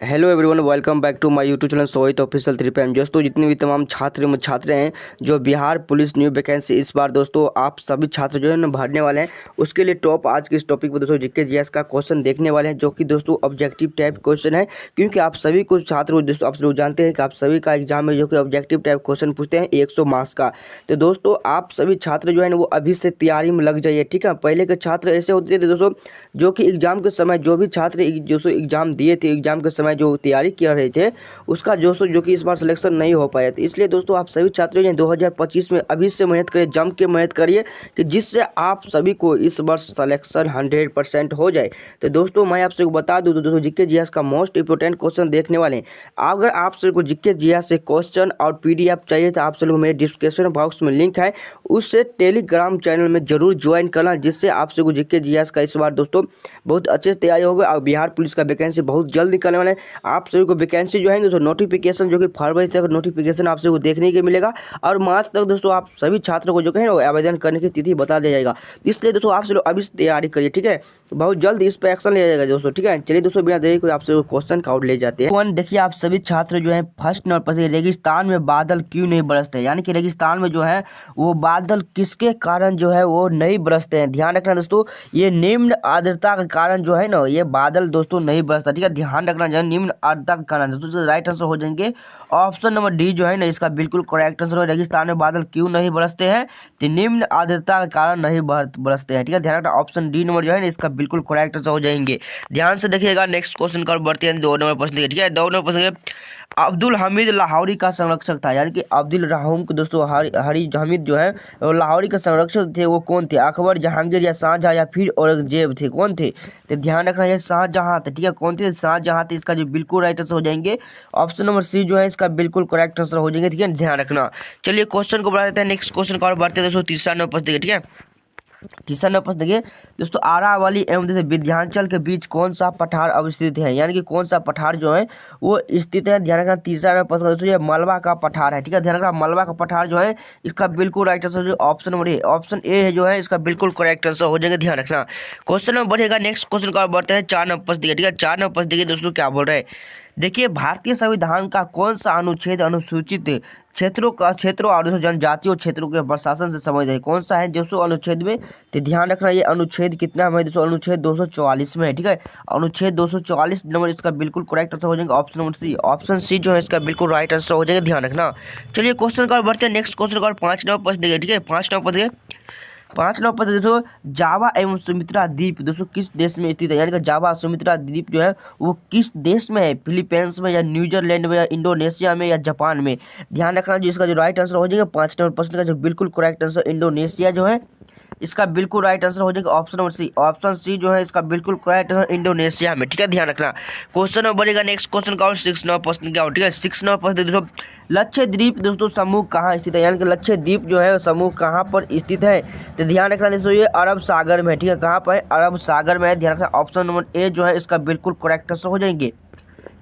Hello everyone, welcome back to my YouTube channel Sohit official 3PM। दोस्तों, जितने भी तमाम छात्र हैं जो बिहार पुलिस न्यू वैकेंसी इस बार दोस्तों आप सभी छात्र जो है ना भरने वाले हैं, उसके लिए टॉप आज के इस टॉपिक पर दोस्तों जीके जीएस का क्वेश्चन देखने वाले हैं, जो कि दोस्तों ऑब्जेक्टिव टाइप क्वेश्चन है। क्योंकि आप सभी को छात्र दोस्तों आप लोग जानते हैं कि आप सभी का एग्जाम है जो कि ऑब्जेक्टिव टाइप क्वेश्चन पूछते हैं 100 मार्क्स का। तो दोस्तों आप सभी छात्र जो है ना वो अभी से तैयारी में लग जाइए, ठीक है। पहले के छात्र ऐसे होते थे दोस्तों, जो कि एग्जाम के समय जो भी छात्र दोस्तों एग्जाम दिए थे, एग्जाम के समय जो तैयारी कर रहे थे उसका दोस्तों जो कि इस बार सिलेक्शन नहीं हो पाया था। इसलिए दोस्तों आप सभी छात्र जो हैं 2025 में अभी से मेहनत करिए, जम के मेहनत करिए कि जिससे आप सभी को इस वर्ष सिलेक्शन 100% हो जाए। तो दोस्तों मैं आपसे बता दूं, दोस्तों जीके जीएस का मोस्ट इंपोर्टेंट क्वेश्चन देखने वाले हैं। अगर आप सभी को जीके जीएस से क्वेश्चन और पीडीएफ चाहिए तो आप सभी को मेरे डिस्क्रिप्शन बॉक्स में लिंक है, उससे टेलीग्राम चैनल में जरूर ज्वाइन करना, जिससे आप सभी को जीके जीएस का इस बार दोस्तों बहुत अच्छे से तैयारी होगा। और बिहार पुलिस का वैकेंसी बहुत जल्द निकलने वाला है। आप सभी को वैकेंसी जो है दोस्तों नोटिफिकेशन जो कि फरवरी तक नोटिफिकेशन आप सभी को देखने के मिलेगा, और मार्च तक दोस्तों आप सभी छात्रों को जो है ना आवेदन करने की तिथि बता दिया जाएगा। इसलिए दोस्तों आप सभी अभी से तैयारी करिए, ठीक है। बहुत जल्द इस पर एक्शन लिया जाएगा दोस्तों, ठीक है। चलिए दोस्तों बिना देरी कोई आप सभी क्वेश्चन का आउट ले जाते हैं। वन देखिए, आप सभी छात्र जो है फर्स्ट नंबर पर रेगिस्तान में बादल क्यों नहीं बरसते, यानी कि रेगिस्तान में जो है वो बादल किसके कारण जो है वो नहीं बरसते हैं। ध्यान रखना दोस्तों, ये निम्न आर्द्रता के कारण जो है ना ये बादल दोस्तों नहीं बरसता, ठीक है। ध्यान रखना जो है निम्न आर्द्रता के कारण दोस्तों राइट आंसर हो जाएंगे ऑप्शन नंबर डी जो है ना इसका बिल्कुल करेक्ट आंसर है। रेगिस्तान में बादल क्यों नहीं बरसते हैं, तो निम्न आर्द्रता के कारण नहीं बरसते हैं, ठीक है। ध्यान रखना ऑप्शन डी नंबर जो है ना इसका बिल्कुल करेक्ट आंसर हो जाएंगे। ध्यान से देखिएगा, नेक्स्ट क्वेश्चन का बढ़ते हैं 2 नंबर प्रश्न, ठीक है। 2 नंबर प्रश्न अब्दुल हमीद लाहौरी का संरक्षक था, यानी कि अब्दुल रहूम को दोस्तों हरी हमीद जो है वो लाहौरी का संरक्षक थे। वो कौन थे? अकबर, जहांगीर या शाहजहां या फिर औरंगजेब थे? कौन थे? तो ध्यान रखना ये शाहजहां थे, ठीक है। कौन थे? शाहजहां थे। इसका जो बिल्कुल राइट आंसर हो जाएंगे ऑप्शन नंबर सी जो है इसका बिल्कुल करेक्ट आंसर हो जाएंगे, ठीक है। ध्यान रखना। चलिए क्वेश्चन को बढ़ा देते हैं, नेक्स्ट क्वेश्चन का और बढ़ते हैं दोस्तों तीसरा नंबर प्रश्न, ठीक है। तीसरा नंबर प्रश्न देखिए दोस्तों, आरावली एवं जैसे विंध्याचल के बीच कौन सा पठार अवस्थित है, यानी कि कौन सा पठार जो है वो स्थित है। ध्यान रखना तीसरा नंबर प्रश्न दोस्तों ये मलबा का पठार है, ठीक है। ध्यान रखना मलबा का पठार जो है इसका बिल्कुल right answer option number A, option A है जो है इसका बिल्कुल करेक्ट आंसर हो जाएंगे। ध्यान रखना। क्वेश्चन नंबर बढ़ेगा, नेक्स्ट क्वेश्चन का बढ़ते हैं 4 नंबर प्रश्न, ठीक है। 4 नंबर प्रश्न देखिए दोस्तों क्या बोल रहे हैं। देखिए, भारतीय संविधान का कौन सा अनुच्छेद अनुसूचित क्षेत्रों और दोस्तों जनजातीय क्षेत्रों के प्रशासन से संबंधित है? कौन सा है दोस्तों अनुच्छेद में? तो ध्यान रखना ये अनुच्छेद कितना में दोस्तों, अनुच्छेद 244 में है, ठीक है। अनुच्छेद 244 नंबर इसका बिल्कुल करेक्ट आंसर हो जाएगा option number C. Option C जो है इसका बिल्कुल राइट आंसर हो जाएगा। ध्यान रखना। चलिए क्वेश्चन का बढ़ते हैं, नेक्स्ट क्वेश्चन का 5 नंबर प्रश्न देखिए, ठीक है। 5 नंबर प्रश्न देखिए, 5 नंबर पर दोस्तों जावा एवं सुमित्रा द्वीप दोस्तों किस देश में स्थित है, यानी कि जावा सुमित्रा द्वीप जो है वो किस देश में है? फिलीपींस में या न्यूजीलैंड में या इंडोनेशिया में या जापान में? ध्यान रखना जो इसका जो राइट आंसर हो जाएगा 5 नंबर प्रश्न का जो बिल्कुल करेक्ट आंसर इंडोनेशिया जो है इसका बिल्कुल राइट आंसर हो जाएगा option number C. Option C जो है इसका बिल्कुल करेक्ट है इंडोनेशिया में, ठीक है। ध्यान रखना। क्वेश्चन नंबर बढ़ेगा, नेक्स्ट क्वेश्चन का और 6 नंबर प्रश्न क्या हो, ठीक है। 6 नंबर प्रश्न दोस्तों, लक्षद्वीप दोस्तों समूह कहाँ स्थित है, यानी कि लक्षद्वीप जो है समूह कहाँ पर स्थित है? तो ध्यान रखना दोस्तों ये अरब सागर में है, ठीक है। कहाँ पर है? अरब सागर में है। ध्यान रखना ऑप्शन नंबर ए जो है इसका बिल्कुल करेक्ट आंसर हो जाएंगे।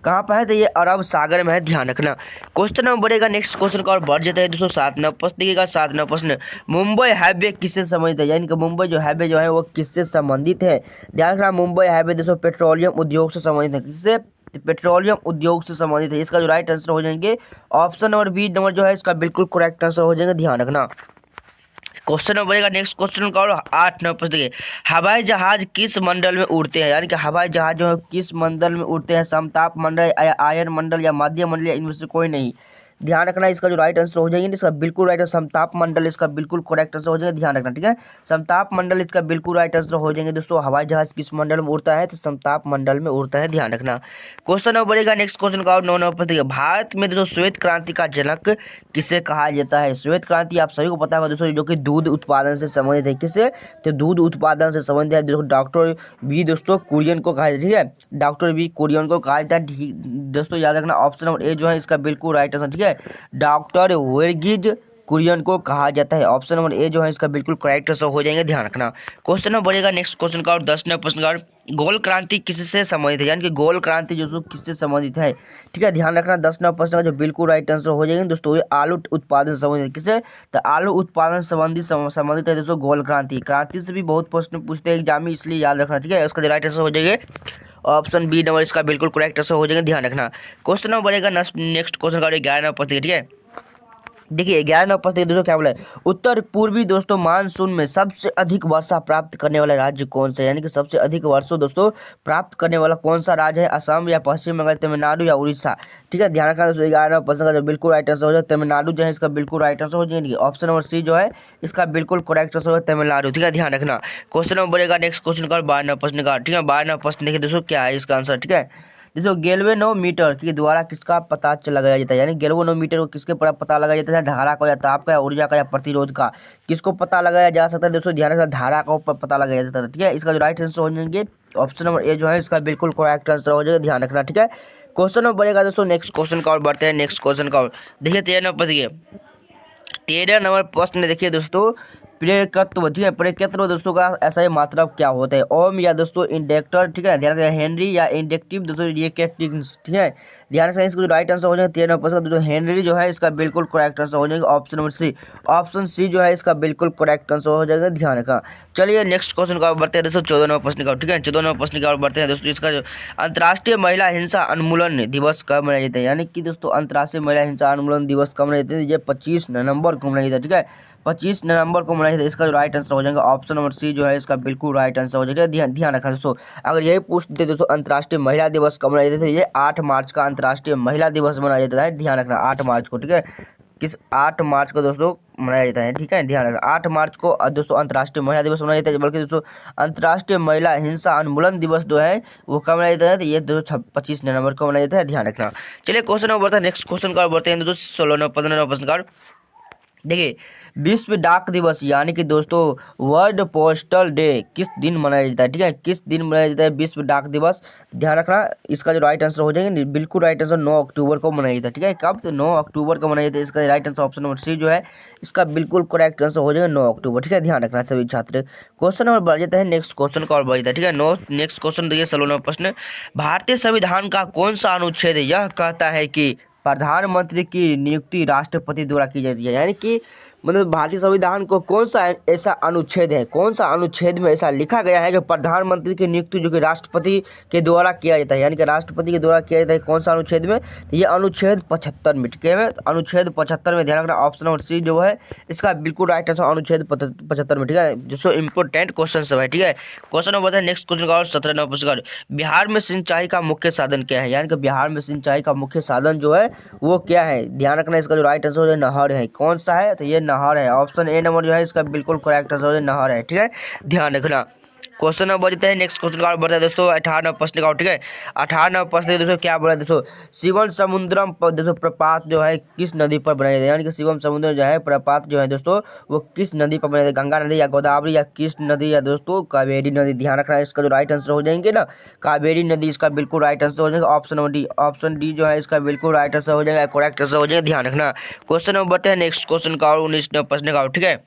कहाँ पर है? तो ये अरब सागर में है। ध्यान रखना। क्वेश्चन नंबर बढ़ेगा, नेक्स्ट क्वेश्चन का और बढ़ जाता है दोस्तों 7 नंबर प्रश्न देखिएगा। 7 नंबर प्रश्न, मुंबई हाईवे किससे संबंधित है, यानी कि मुंबई जो हाईवे जो है वो किससे संबंधित है? ध्यान रखना मुंबई हाईवे दोस्तों पेट्रोलियम उद्योग से संबंधित है। किससे? पेट्रोलियम उद्योग से संबंधित है। इसका जो राइट आंसर हो जाएंगे ऑप्शन नंबर बी नंबर जो है इसका बिल्कुल करेक्ट आंसर हो जाएगा। ध्यान रखना। क्वेश्चन नंबर बढ़ेगा, नेक्स्ट क्वेश्चन का और 8 नंबर प्रश्न देखिए, हवाई जहाज किस मंडल में उड़ते हैं, यानी कि हवाई जहाज जो है किस मंडल में उड़ते हैं? समताप मंडल या आयन मंडल या माध्य मंडल या इनमें से कोई नहीं? ध्यान रखना इसका जो राइट आंसर हो जाएंगे इसका बिल्कुल राइट समताप मंडल इसका बिल्कुल करेक्ट आंसर हो जाएगा। ध्यान रखना, ठीक है। समताप मंडल इसका बिल्कुल राइट आंसर हो जाएंगे दोस्तों। हवाई जहाज किस मंडल में उड़ता है? तो समताप मंडल में उड़ता है। ध्यान रखना। क्वेश्चन नंबर बढ़ेगा, नेक्स्ट क्वेश्चन का और 9 नंबर प्रश्न, भारत में दोस्तों श्वेत क्रांति का जनक किसे कहा जाता है? श्वेत क्रांति आप सभी को पता होगा दोस्तों, जो कि दूध उत्पादन से संबंधित है। किससे? तो दूध उत्पादन से संबंधित है दोस्तों। डॉक्टर बी दोस्तों कुरियन को कहा जाता है, ठीक है। डॉक्टर बी कुरियन को कहा जाता है दोस्तों। याद रखना ऑप्शन नंबर ए जो है इसका बिल्कुल राइट आंसर, ठीक है। डॉक्टर वर्गीज कुरियन को कहा जाता है। ऑप्शन नंबर ए जो है इसका बिल्कुल करेक्ट आंसर हो जाएंगे। ध्यान रखना। क्वेश्चन नंबर बढ़ेगा, नेक्स्ट क्वेश्चन का और 10 नंबर प्रश्न का, गोल क्रांति किससे संबंधित है, यानी कि गोल क्रांति जो किससे संबंधित है? ठीक है। ध्यान रखना 10 नंबर प्रश्न का जो बिल्कुल राइट आंसर हो जाएंगे दोस्तों, ये आलू उत्पादन संबंधित है। किससे? तो आलू उत्पादन संबंधित है दोस्तों गोल क्रांति। क्रांति से भी बहुत प्रश्न पूछते हैं एग्जाम में, इसलिए याद रखना, ठीक है। इसका राइट आंसर हो जाएगा ऑप्शन बी नंबर इसका बिल्कुल करेक्ट आंसर हो जाएगा, ध्यान रखना। क्वेश्चन नंबर बढ़ेगा नेक्स्ट क्वेश्चन का 11 नंबर प्रश्न, ठीक है। देखिए 11 नंबर प्रश्न दोस्तों क्या बोला है, उत्तर पूर्वी दोस्तों मानसून में सबसे अधिक वर्षा प्राप्त करने वाला राज्य कौन सा है, यानी कि सबसे अधिक वर्षा दोस्तों प्राप्त करने वाला कौन सा राज्य है, असम या पश्चिम बंगाल, तमिलनाडु या उड़ीसा। ठीक है, ध्यान रखना दोस्तों 11 नंबर प्रश्न का जो बिल्कुल राइट आंसर हो जाए तमिलनाडु जो है इसका बिल्कुल राइट आंसर हो जाएगी। ऑप्शन नंबर सी जो है इसका बिल्कुल करेक्ट आंसर हो तमिलनाडु, ठीक है, ध्यान रखना। क्वेश्चन नंबर बढ़ेगा नेक्स्ट क्वेश्चन का 12 नंबर प्रश्न का, ठीक है। 12 नंबर प्रश्न देखिए दोस्तों क्या है इसका आंसर, ठीक है। देखो गैल्वेनोमीटर के द्वारा किसका पता लगाया जाता है, यानी गैल्वेनोमीटर को किसके पर पता लगाया जाता है, धारा का या ताप का या ऊर्जा का या प्रतिरोध का, किसको पता लगाया जा सकता है दोस्तों, ध्यान रखना धारा का पता लगाया जाता है, ठीक है। इसका जो राइट आंसर हो जाएंगे ऑप्शन नंबर ए जो है इसका बिल्कुल करेक्ट आंसर हो जाएगा, ध्यान रखना, ठीक है। क्वेश्चन नंबर बढ़ेगा दोस्तों नेक्स्ट क्वेश्चन का और बढ़ते हैं नेक्स्ट क्वेश्चन का और देखिए 13 नंबर, देखिए 13 नंबर प्रश्न देखिए दोस्तों, प्रेरकत्व, ठीक है, प्रेरकत्व दोस्तों का ऐसा ही मात्रा क्या होता है, ओम या दोस्तों इंडक्टर, ठीक है, ध्यान रखना, हेनरी या इंडक्टिव दोस्तों रिएक्टेंस, ठीक है, ध्यान रखना। इसको जो राइट आंसर हो जाएगा 13 नंबर प्रश्न दोस्तों हेनरी जो है इसका बिल्कुल करेक्ट आंसर हो जाएगा, option number C. Option C जो है इसका बिल्कुल करेक्ट आंसर हो जाएगा, ध्यान रखा। चलिए नेक्स्ट क्वेश्चन का बढ़ते हैं दोस्तों 14 नंबर प्रश्न का, ठीक है। 14 नंबर प्रश्न की ओर बढ़ते हैं दोस्तों। इसका जो अंतर्राष्ट्रीय महिला हिंसा उन्मूलन दिवस कब मनाया जाता है, यानी कि दोस्तों अंतर्राष्ट्रीय महिला हिंसा उन्मूलन दिवस कब मनाया जाता है, ये 25 नवंबर को मनाया जाता है, ठीक है, 25 नवंबर को मनाया जाता है। इसका जो राइट आंसर हो जाएगा ऑप्शन नंबर सी जो है इसका बिल्कुल राइट आंसर हो जाएगा, ध्यान ध्यान रखना दोस्तों। अगर यही पूछते दोस्तों अंतर्राष्ट्रीय महिला दिवस कब मनाया जाता है, ये 8 मार्च का अंतर्राष्ट्रीय महिला दिवस मनाया जाता है, ध्यान रखना 8 मार्च को, ठीक है, किस 8 मार्च को दोस्तों मनाया जाता है, ठीक है, ध्यान रखना 8 मार्च को दोस्तों अंतर्राष्ट्रीय महिला दिवस मनाया जाता है, बल्कि दोस्तों अंतर्राष्ट्रीय महिला हिंसा उन्मूलन दिवस जो है वो कब मनाया जाता है, तो ये दोस्तों 25 नवंबर को मनाया जाता है, ध्यान रखना। चलिए क्वेश्चन नंबर बढ़ता है नेक्स्ट क्वेश्चन का बढ़ते हैं दोस्तों 16 नंबर 15 नंबर प्रश्न का। देखिए विश्व डाक दिवस यानी कि दोस्तों वर्ल्ड पोस्टल डे किस दिन मनाया जाता है, ठीक है, किस दिन मनाया जाता है विश्व डाक दिवस, ध्यान रखना। इसका जो राइट आंसर हो जाएगा बिल्कुल राइट आंसर 9 अक्टूबर को मनाया जाता है, ठीक है, कब, तो 9 अक्टूबर को मनाया जाता है। इसका right answer option number C जो है इसका बिल्कुल करेक्ट आंसर हो जाएगा 9 अक्टूबर, ठीक है, ध्यान रखना सभी छात्र। क्वेश्चन नंबर बढ़ जाता है नेक्स्ट क्वेश्चन का और बढ़ जाता है, ठीक है। नेक्स्ट क्वेश्चन देखिए 16 नंबर प्रश्न, भारतीय संविधान का कौन सा अनुच्छेद यह कहता है कि प्रधानमंत्री की नियुक्ति राष्ट्रपति द्वारा की जाती है, यानी कि मतलब भारतीय संविधान को कौन सा ऐसा अनुच्छेद है, कौन सा अनुच्छेद में ऐसा लिखा गया है कि प्रधानमंत्री की नियुक्ति जो कि राष्ट्रपति के द्वारा किया जाता है, यानी कि राष्ट्रपति के द्वारा किया जाता है, कौन सा अनुच्छेद में, तो ये अनुच्छेद 75 में, ठीक है, अनुच्छेद 75 में, ध्यान रखना ऑप्शन नंबर सी जो है इसका बिल्कुल राइट आंसर अनुच्छेद 75 में, ठीक है, दोस्तों इंपोर्टेंट क्वेश्चन सब है, ठीक है। क्वेश्चन नंबर नेक्स्ट क्वेश्चन का और 17 नंबर प्रश्न, बिहार में सिंचाई का मुख्य साधन क्या है, यानी कि बिहार में सिंचाई का मुख्य साधन जो है वो क्या है, ध्यान रखना। इसका जो राइट आंसर है नहर है, कौन सा है, तो ये नहर है, ऑप्शन ए नंबर जो है इसका बिल्कुल करेक्ट आंसर है नहर है, ठीक है, ध्यान रखना। क्वेश्चन नंबर बढ़ते हैं नेक्स्ट क्वेश्चन का बढ़ता है दोस्तों 18 प्रश्न का, ठीक है। 18 प्रश्न दोस्तों क्या बोला दोस्तों, शिवम समुद्रम पर दोस्तों प्रपात जो है किस नदी पर बनाया जाता है, यानी कि शिवम समुद्र जो है प्रपात जो है दोस्तों वो किस नदी पर बनाया जाता है, गंगा नदी या गोदावरी या कृष्ण नदी या दोस्तों कावेरी नदी, ध्यान रखना। इसका जो राइट आंसर हो जाएंगे ना कावेरी नदी, इसका बिल्कुल राइट आंसर हो जाएगा option number D, option D जो है इसका बिल्कुल राइट आंसर हो जाएगा, करेक्ट आंसर हो जाएगा, ध्यान रखना। क्वेश्चन नंबर बढ़ते हैं नेक्स्ट क्वेश्चन का और 19 प्रश्न का, ठीक है।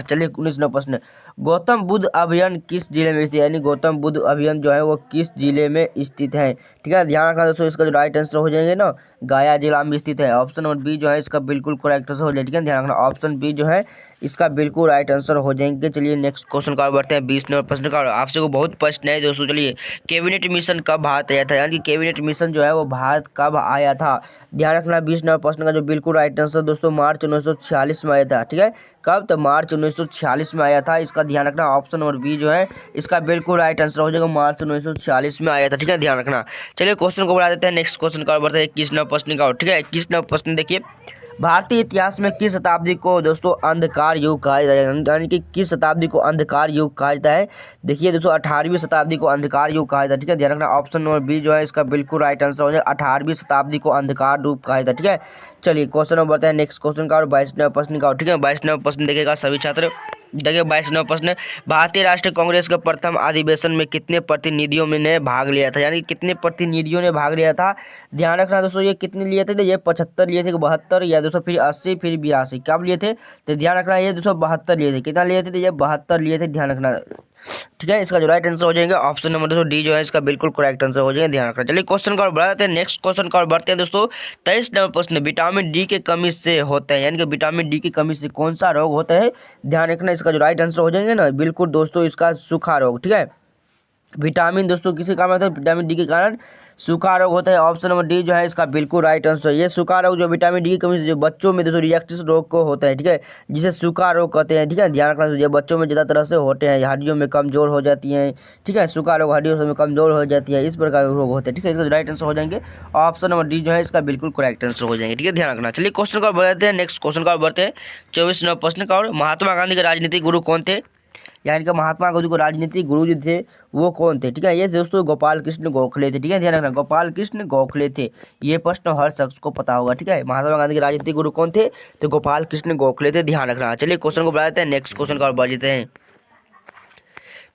चलिए 19 प्रश्न, गौतम बुद्ध अभयारण्य किस जिले में स्थित है, यानी गौतम बुद्ध अभयारण्य जो है वो किस जिले में स्थित है, ठीक है, ध्यान रखना दोस्तों। इसका जो राइट आंसर हो जाएंगे ना गया जिला में स्थित है, ऑप्शन नंबर बी जो है इसका बिल्कुल करेक्ट आंसर हो जाएगा, ठीक है, ध्यान रखना ऑप्शन बी जो है इसका बिल्कुल राइट आंसर हो जाएंगे। चलिए नेक्स्ट क्वेश्चन का बढ़ते हैं 20 नंबर प्रश्न का, आपसे को बहुत प्रश्न है दोस्तों। चलिए कैबिनेट मिशन कब भारत आया था, यानी कि कैबिनेट मिशन जो है वो भारत कब आया था, ध्यान रखना। 20 नंबर प्रश्न का जो बिल्कुल राइट आंसर दोस्तों मार्च 1946 में आया था, ठीक है, कब, तो मार्च 1946 में आया था, इसका ध्यान रखना ऑप्शन नंबर बी जो है इसका बिल्कुल राइट आंसर हो जाएगा मार्च 1946 में आया था, ठीक है, ध्यान रखना। चलिए क्वेश्चन को बढ़ा देते हैं नेक्स्ट क्वेश्चन का बढ़ते हैं 21 नंबर प्रश्न का, ठीक है। 21 नंबर प्रश्न देखिए, भारतीय इतिहास में किस शताब्दी को दोस्तों अंधकार युग कहा जाता है, यानी कि किस शताब्दी को अंधकार युग कहा जाता है, देखिए दोस्तों 18वीं शताब्दी को अंधकार युग कहा जाता है, ठीक है, ध्यान रखना ऑप्शन नंबर बी जो है इसका बिल्कुल राइट आंसर हो जाएगा 18वीं शताब्दी को अंधकार युग कहा जाता है, ठीक है। चलिए क्वेश्चन नंबर बढ़ते हैं नेक्स्ट क्वेश्चन का और 22 नंबर प्रश्न का, ठीक है। 22 नंबर प्रश्न देखेगा सभी छात्र, देखिए 22 नंबर प्रश्न, भारतीय राष्ट्रीय कांग्रेस के प्रथम अधिवेशन में कितने प्रतिनिधियों ने भाग लिया था, यानी कितने प्रतिनिधियों ने भाग लिया था, ध्यान रखना दोस्तों। ये कितने लिए थे, तो ये 75 लिए थे, 72 या दोस्तों फिर 80 फिर 82 कब लिए थे, तो ध्यान रखना ये दोस्तों 72 लिए थे, कितना लिए थे, तो ये 72 लिए थे, ध्यान रखना, ठीक है। इसका जो राइट आंसर हो जाएगा ऑप्शन नंबर दोस्तों डी जो है इसका बिल्कुल करेक्ट आंसर हो जाएगा, ध्यान रखना। चलिए क्वेश्चन का और बढ़ाते हैं नेक्स्ट क्वेश्चन का और बढ़ते हैं दोस्तों 23 नंबर प्रश्न, विटामिन डी के कमी से होता है, यानी कि विटामिन डी की कमी से कौन सा रोग होता है, ध्यान रखना। इसका जो राइट आंसर हो जाएंगे ना बिल्कुल दोस्तों इसका सूखा रोग, ठीक है, विटामिन दोस्तों किसी काम में आता है? विटामिन डी के कारण सूखा रोग होता है। ऑप्शन नंबर डी जो है इसका बिल्कुल राइट आंसर है। ये सूखा रोग जो विटामिन डी की कमी से जो बच्चों में दोस्तों रिएक्टिस रोग को होता है, ठीक है, जिसे सूखा रोग कहते हैं, ठीक है, ध्यान रखना। ये बच्चों में ज़्यादा तरह से होते हैं, हड्डियों में कमजोर हो जाती हैं, ठीक है, सूखा रोग हड्डियों में कमजोर हो जाती है, इस प्रकार के रोग होते हैं, ठीक है। इसका राइट आंसर हो जाएंगे ऑप्शन नंबर डी जो है इसका बिल्कुल करेक्ट आंसर हो जाएंगे, ठीक है, ध्यान रखना। चलिए क्वेश्चन का बढ़ते हैं, नेक्स्ट क्वेश्चन का बढ़ते हैं 24 नंबर प्रश्न का। और महात्मा गांधी के राजनीतिक गुरु कौन थे? यानी कि महात्मा गांधी को राजनीतिक गुरु जो थे वो कौन थे, ठीक है। ये दोस्तों गोपाल कृष्ण गोखले थे, ठीक है, ध्यान रखना, गोपाल कृष्ण गोखले थे। ये प्रश्न हर शख्स को पता होगा, ठीक है। महात्मा गांधी के राजनीतिक गुरु कौन थे? तो गोपाल कृष्ण गोखले थे, ध्यान रखना। चलिए क्वेश्चन को बढ़ाते हैं, नेक्स्ट क्वेश्चन का बढ़ जाते हैं।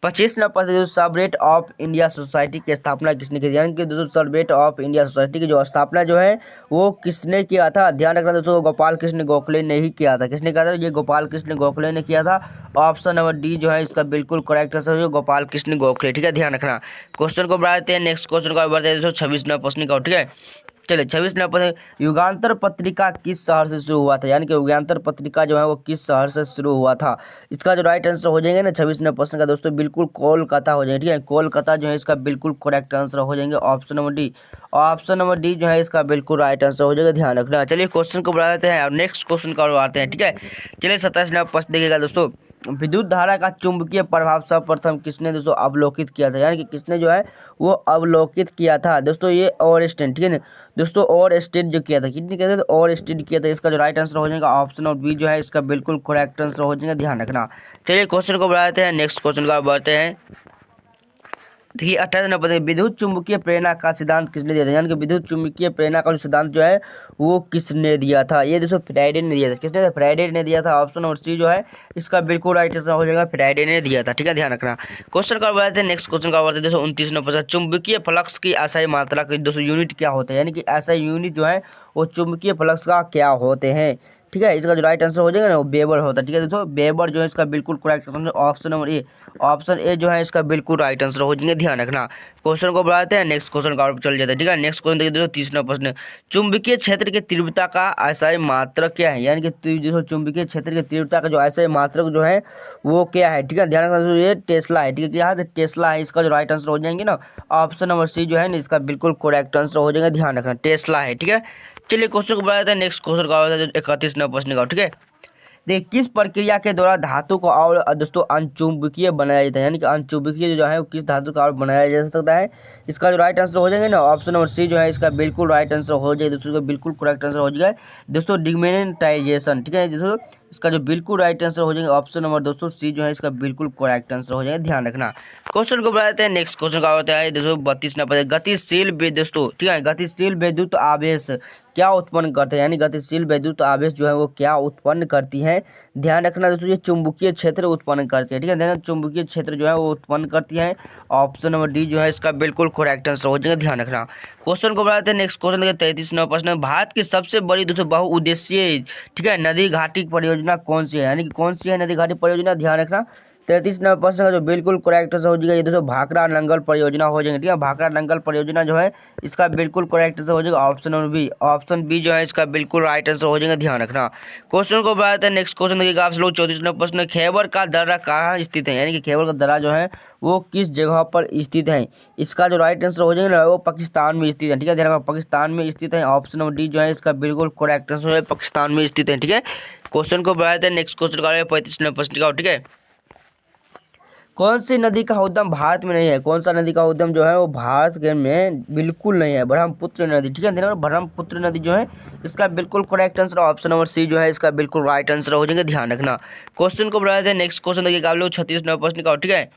25 नंबर पर सर्वेट ऑफ इंडिया सोसाइटी की स्थापना किसने की? यानी कि दोस्तों सर्वेट ऑफ इंडिया सोसाइटी की जो स्थापना जो है वो किसने किया था? ध्यान रखना दोस्तों, गोपाल कृष्ण गोखले ने ही किया था। किसने किया था? ये गोपाल कृष्ण गोखले ने किया था। ऑप्शन नंबर डी जो है इसका बिल्कुल करेक्ट आंसर है, गोपाल कृष्ण गोखले, ठीक है, ध्यान रखना। क्वेश्चन को बढ़ाते हैं, नेक्स्ट क्वेश्चन को बढ़ते हैं दोस्तों 26 नंबर प्रश्न का, ठीक है। चलिए 26 नंबर युगांतर पत्रिका किस शहर से शुरू हुआ था? यानी कि युगांतर पत्रिका जो है वो किस शहर से शुरू हुआ था? इसका जो राइट आंसर हो जाएंगे ना 26 नंबर प्रश्न का दोस्तों बिल्कुल कोलकाता हो जाएगा, ठीक है, कोलकाता जो है इसका बिल्कुल करेक्ट आंसर हो जाएंगे option number D. Option number D जो है इसका बिल्कुल राइट आंसर हो जाएगा, ध्यान रखना। चलिए क्वेश्चन को बढ़ा देते हैं और नेक्स्ट क्वेश्चन का आते हैं, ठीक है। चलिए 27 नंबर प्रश्न देखिएगा दोस्तों, विद्युत धारा का चुंबकीय प्रभाव सर्वप्रथम किसने दोस्तों अवलोकित किया था? यानी कि किसने जो है वो अवलोकित किया था दोस्तों? ये ऑरस्टेन, ठीक है ना दोस्तों, ऑरस्टेन जो किया था, किसने किया था? तो ऑरस्टेन किया था। इसका जो राइट आंसर हो जाएगा ऑप्शन और बी जो है इसका बिल्कुल करेक्ट आंसर हो जाएगा, ध्यान रखना। चलिए क्वेश्चन को बढ़ाते हैं, नेक्स्ट क्वेश्चन का बढ़ते हैं। देखिए 28 नंबर विद्युत चुंबकीय प्रेरणा का सिद्धांत किसने दिया था? यानी कि विद्युत चुंबकीय प्रेरणा का जो सिद्धांत जो है वो किसने दिया था? ये दोस्तों फ्राइडे ने दिया था। किसने दिया? फ्राइडे ने दिया था। ऑप्शन नंबर सी जो है इसका बिल्कुल राइट आंसर हो जाएगा, फ्राइडे ने दिया था, ठीक है, ध्यान रखना। क्वेश्चन का बढ़ाते हैं, नेक्स्ट क्वेश्चन का बढ़ाते हैं दोस्तों 29 नंबर चुंबकीय फ्लक्स की असाई मात्रा की दोस्तों यूनिट क्या होता है? यानी कि ऐसा यूनिट जो है वो चुंबकीय फ्लक्स का क्या होते हैं, ठीक है। इसका जो राइट आंसर हो जाएगा ना वो वेबर होता है, ठीक है दोस्तों, वेबर जो है इसका बिल्कुल correct answer option number A. Option A जो है इसका बिल्कुल राइट आंसर हो जाएंगे, ध्यान रखना। क्वेश्चन को बढ़ाते हैं, नेक्स्ट क्वेश्चन का चल जाता है, ठीक है। नेक्स्ट क्वेश्चन देखिए दोस्तों 30 नंबर प्रश्न, चुंबकीय क्षेत्र की तीव्रता का असाई मात्रक क्या है? यानी कि दोस्तों चुंबकीय क्षेत्र की तीव्रता का जो असाई मात्रक जो है वो क्या है, ठीक है, ध्यान रखना दोस्तों, ये टेस्ला है, ठीक है, क्या है? टेस्ला है। इसका जो राइट आंसर हो जाएंगे ना ऑप्शन नंबर सी जो है ना इसका बिल्कुल करेक्ट आंसर हो जाएगा, ध्यान रखना, टेस्ला है, ठीक है। चलिए क्वेश्चन को बढ़ाते हैं, नेक्स्ट क्वेश्चन का 31 नंबर प्रश्न का, ठीक है। देखिए किस प्रक्रिया के द्वारा धातु को और दोस्तों अनचुंबकीय बनाया जाता है? यानी कि अनचुंबकीय जो है वो किस धातु का और बनाया जा सकता है? इसका जो राइट आंसर हो जाएगा ना ऑप्शन नंबर सी जो है इसका बिल्कुल राइट आंसर हो जाएगा दोस्तों, बिल्कुल करेक्ट आंसर हो जाएगा दोस्तों, डिग्मेनेटाइजेशन, ठीक है दोस्तों। इसका जो बिल्कुल राइट आंसर हो जाएगा ऑप्शन नंबर दोस्तों सी जो है इसका बिल्कुल करेक्ट आंसर हो जाएगा, ध्यान रखना। क्वेश्चन को बढ़ाते हैं, नेक्स्ट क्वेश्चन का होता है दोस्तों 32 नंबर गतिशील दोस्तों, ठीक है, गतिशील विद्युत आवेश क्या उत्पन्न करते हैं? यानी गतिशील विद्युत आवेश जो है वो क्या उत्पन्न करती है? ध्यान रखना दोस्तों, ये चुंबकीय क्षेत्र उत्पन्न करती है, ठीक है, ध्यान चुंबकीय क्षेत्र जो है वो उत्पन्न करती है। ऑप्शन नंबर डी जो है इसका बिल्कुल करेक्ट आंसर हो जाएगा, ध्यान रखना। क्वेश्चन को बढ़ाते हैं, नेक्स्ट क्वेश्चन देखिए 33 नंबर प्रश्न, भारत की सबसे बड़ी दोस्तों बहुउद्देशीय, ठीक है, नदी घाटी परियोजना कौन सी है? यानी कि कौन सी है नदी घाटी परियोजना? ध्यान रखना। 33 नंबर प्रश्न का जो बिल्कुल करेक्ट आंसर हो जाएगा ये दोस्तों भाखड़ा नंगल परियोजना हो जाएगी, ठीक है, भाखड़ा नंगल परियोजना जो है इसका बिल्कुल करेक्ट आंसर हो जाएगा option number B. Option B जो है इसका बिल्कुल राइट आंसर हो जाएगा, ध्यान रखना। क्वेश्चन को बढ़ाते हैं, नेक्स्ट क्वेश्चन देखिएगा आप लोग 34 नंबर प्रश्न, खैबर का दर्रा कहाँ स्थित है? यानी कि खैबर का दर्रा जो है वो किस जगह पर स्थित है? इसका जो राइट आंसर हो जाएगा ना वो पाकिस्तान में स्थित है, ठीक है, ध्यान रखना, पाकिस्तान में स्थित है। ऑप्शन नंबर डी जो है इसका बिल्कुल करेक्ट आंसर है, पाकिस्तान में स्थित है, ठीक है। क्वेश्चन को बढ़ाते हैं, नेक्स्ट क्वेश्चन का 35 नंबर प्रश्न का, ठीक है। कौन सी नदी का उद्गम भारत में नहीं है? कौन सा नदी का उद्गम जो है वो भारत के में बिल्कुल नहीं है? ब्रह्मपुत्र नदी, ठीक है, ध्यान, ब्रह्मपुत्र नदी जो है इसका बिल्कुल correct answer option number C जो है इसका बिल्कुल राइट आंसर हो जाएगा, ध्यान रखना। क्वेश्चन को बढ़ाते हैं, नेक्स्ट क्वेश्चन देखिएगा आप लोग 36 नंबर प्रश्न का, ठीक है।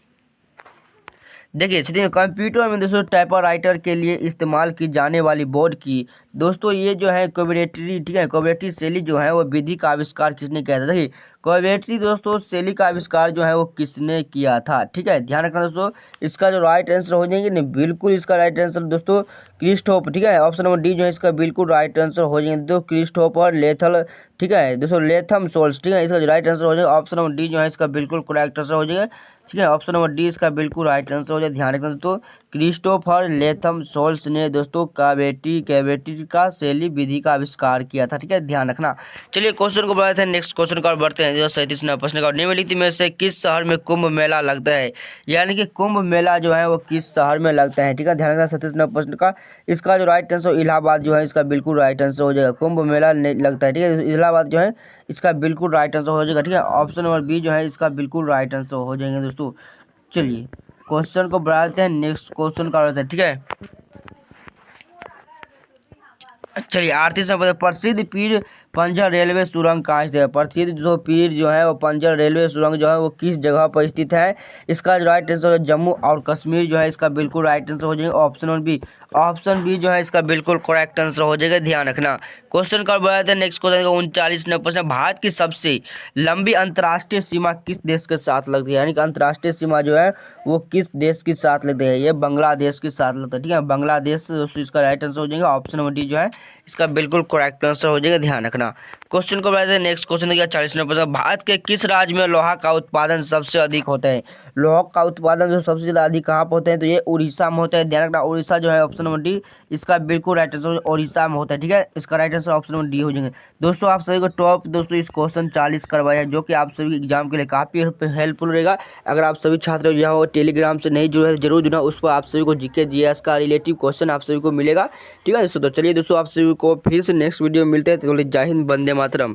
देखिए चलिए कंप्यूटर में दोस्तों टाइपराइटर के लिए इस्तेमाल की जाने वाली बोर्ड की दोस्तों ये जो है कोबरेटरी, ठीक है, कोबरेटरी शैली जो है वो विधि का आविष्कार किसने किया था? देखिए कोबरेटरी दोस्तों शैली का आविष्कार जो है वो किसने किया था, ठीक है, ध्यान रखना दोस्तों। इसका जो राइट आंसर हो जाएंगे नहीं बिल्कुल इसका राइट आंसर दोस्तों क्रिस्टोफ, ठीक है, ऑप्शन नंबर डी जो है इसका बिल्कुल राइट आंसर हो जाएंगे दोस्तों क्रिस्टोफर लेथल, ठीक है दोस्तों, लेथम सोल्स, ठीक है, इसका जो राइट आंसर हो जाएगा ऑप्शन नंबर डी जो है इसका बिल्कुल करेक्ट आंसर हो जाएगा, ठीक है, ऑप्शन नंबर डी इसका बिल्कुल राइट आंसर हो जाए, ध्यान रखना दोस्तों क्रिस्टोफर लेथम सोल्स ने दोस्तों कैविटी का शैली विधि का आविष्कार किया था, ठीक है, ध्यान रखना। चलिए क्वेश्चन को बढ़ाते हैं, नेक्स्ट क्वेश्चन का बढ़ते हैं प्रश्न का। और निम्नलिखित में से किस शहर में कुंभ मेला लगता है, यानी कि कुंभ मेला जो है वो किस शहर में लगता है। ठीक है, ध्यान रखना 37 प्रश्न का। इसका जो राइट आंसर इलाहाबाद जो है इसका बिल्कुल राइट आंसर हो जाएगा। कुंभ मेला लगता है, ठीक है, इलाहाबाद जो है इसका बिल्कुल राइट आंसर हो जाएगा। ठीक है, ऑप्शन नंबर बी जो है इसका बिल्कुल राइट आंसर हो जाएंगे दोस्तों। चलिए क्वेश्चन को बढ़ाते हैं, नेक्स्ट क्वेश्चन का रहता है। ठीक है, चलिए 38 नंबर प्रसिद्ध पीर पंजर रेलवे सुरंग कहाँ स्थित है। प्रसिद्ध जो पीर जो है वो पंजर रेलवे सुरंग जो है वो किस जगह पर स्थित है। इसका राइट आंसर है जम्मू और कश्मीर जो है इसका बिल्कुल राइट आंसर हो जाएगा। ऑप्शन बी जो है इसका बिल्कुल करेक्ट आंसर हो जाएगा, ध्यान रखना। क्वेश्चन का बढ़ाते हैं, नेक्स्ट क्वेश्चन का 39 नंबर प्रश्न। भारत की सबसे लंबी अंतर्राष्ट्रीय सीमा किस देश के साथ लगती है, यानी कि अंतर्राष्ट्रीय सीमा जो है वो किस देश के साथ लगती है। ये बांग्लादेश के साथ लगता है। ठीक है, बांग्लादेश दोस्तों इसका राइट आंसर हो जाएगा। ऑप्शन नंबर डी जो है इसका बिल्कुल करेक्ट आंसर हो जाएगा, ध्यान रखना। क्वेश्चन को बढ़ाते हैं, नेक्स्ट क्वेश्चन देखिए 40 नंबर प्रश्न। भारत के किस राज्य में लोहा का उत्पादन सबसे अधिक होता है। लोहा का उत्पादन जो सबसे ज़्यादा अधिक कहाँ पर होता है, तो ये उड़ीसा में होता है, ध्यान रखना। उड़ीसा जो है ऑप्शन नंबर डी इसका बिल्कुल राइट आंसर उड़ीसा में होता है। ठीक है, इसका right answer option number D हो जाएंगे। दोस्तों आप सभी को टॉप दोस्तों इस क्वेश्चन 40 करवाया है, जो कि आप सभी एग्जाम के लिए काफ़ी हेल्पफुल रहेगा। अगर आप सभी छात्र यहाँ टेलीग्राम से नहीं जुड़े जरूर जुड़ना, उस पर आप सभी को जीके जीएस का रिलेटिव क्वेश्चन आप सभी को मिलेगा। ठीक है दोस्तों, तो चलिए दोस्तों आप सभी को फिर से नेक्स्ट वीडियो में मिलते हैं। तो जय हिंद, वंदे मातरम।